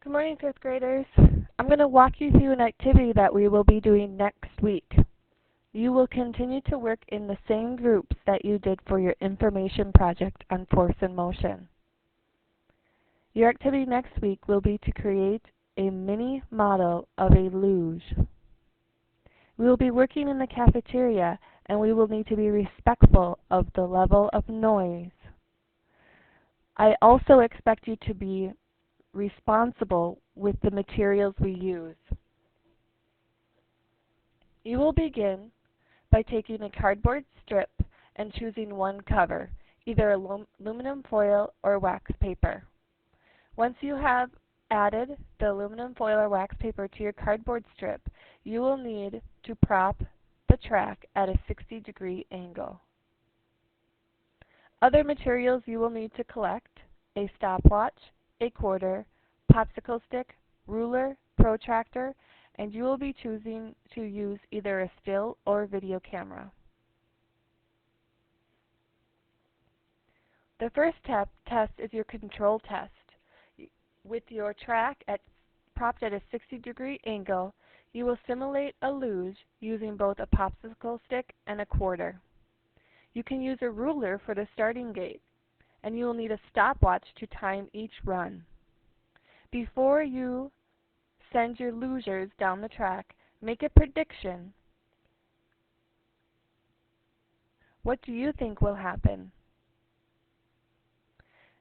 Good morning, 5th graders. I'm going to walk you through an activity that we will be doing next week. You will continue to work in the same groups that you did for your information project on force and motion. Your activity next week will be to create a mini model of a luge. We will be working in the cafeteria and we will need to be respectful of the level of noise. I also expect you to be responsible with the materials we use. You will begin by taking a cardboard strip and choosing one cover, either aluminum foil or wax paper. Once you have added the aluminum foil or wax paper to your cardboard strip, you will need to prop the track at a 60-degree angle. Other materials you will need to collect: a stopwatch, a quarter, popsicle stick, ruler, protractor, and you will be choosing to use either a still or video camera. The first test is your control test. With your track propped at a 60-degree angle, you will simulate a luge using both a popsicle stick and a quarter. You can use a ruler for the starting gate, and you will need a stopwatch to time each run. Before you send your lugers down the track, make a prediction. What do you think will happen?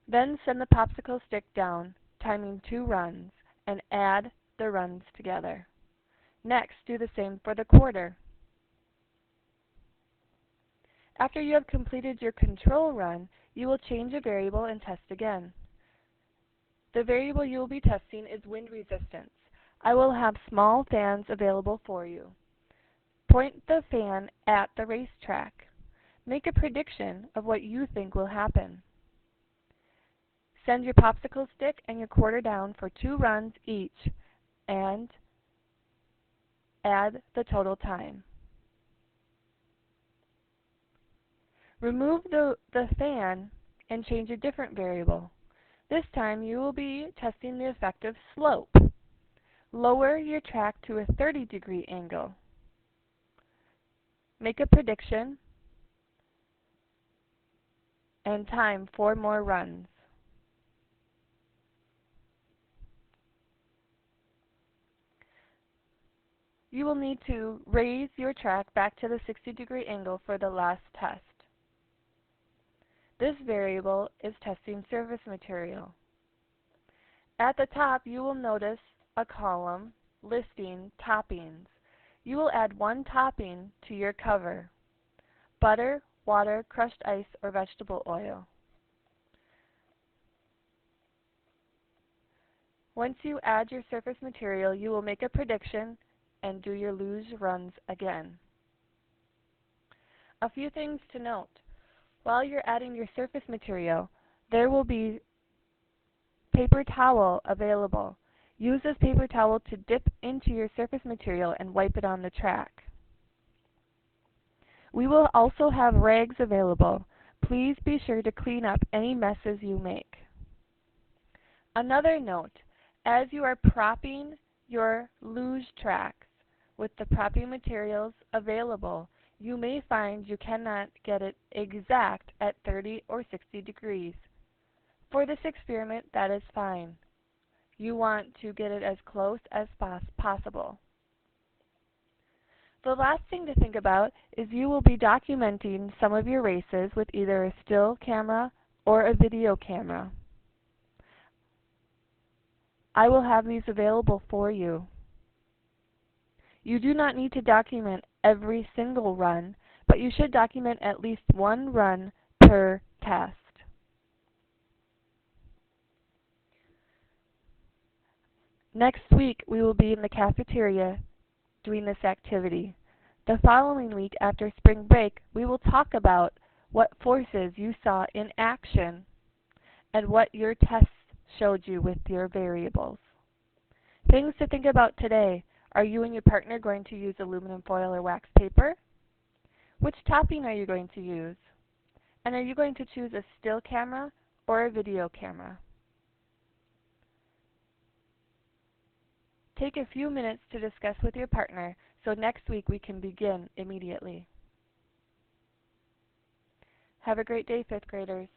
Then send the popsicle stick down, timing 2 runs, and add the runs together. Next, do the same for the quarter. After you have completed your control run, you will change a variable and test again. The variable you will be testing is wind resistance. I will have small fans available for you. Point the fan at the racetrack. Make a prediction of what you think will happen. Send your popsicle stick and your quarter down for 2 runs each and add the total time. Remove the fan and change a different variable. This time you will be testing the effect of slope. Lower your track to a 30-degree angle. Make a prediction and time 4 more runs. You will need to raise your track back to the 60-degree angle for the last test. This variable is testing surface material. At the top, you will notice a column listing toppings. You will add 1 topping to your cover: butter, water, crushed ice, or vegetable oil. Once you add your surface material, you will make a prediction and do your luge runs again. A few things to note. While you're adding your surface material, there will be paper towel available. Use this paper towel to dip into your surface material and wipe it on the track. We will also have rags available. Please be sure to clean up any messes you make. Another note: as you are propping your luge tracks with the propping materials available, you may find you cannot get it exact at 30 or 60 degrees. For this experiment, that is fine. You want to get it as close as possible. The last thing to think about is you will be documenting some of your races with either a still camera or a video camera. I will have these available for you. You do not need to document every single run, but you should document at least 1 run per test. Next week, we will be in the cafeteria doing this activity. The following week, after spring break, we will talk about what forces you saw in action and what your tests showed you with your variables. Things to think about today: are you and your partner going to use aluminum foil or wax paper? Which topping are you going to use? And are you going to choose a still camera or a video camera? Take a few minutes to discuss with your partner so next week we can begin immediately. Have a great day, 5th graders.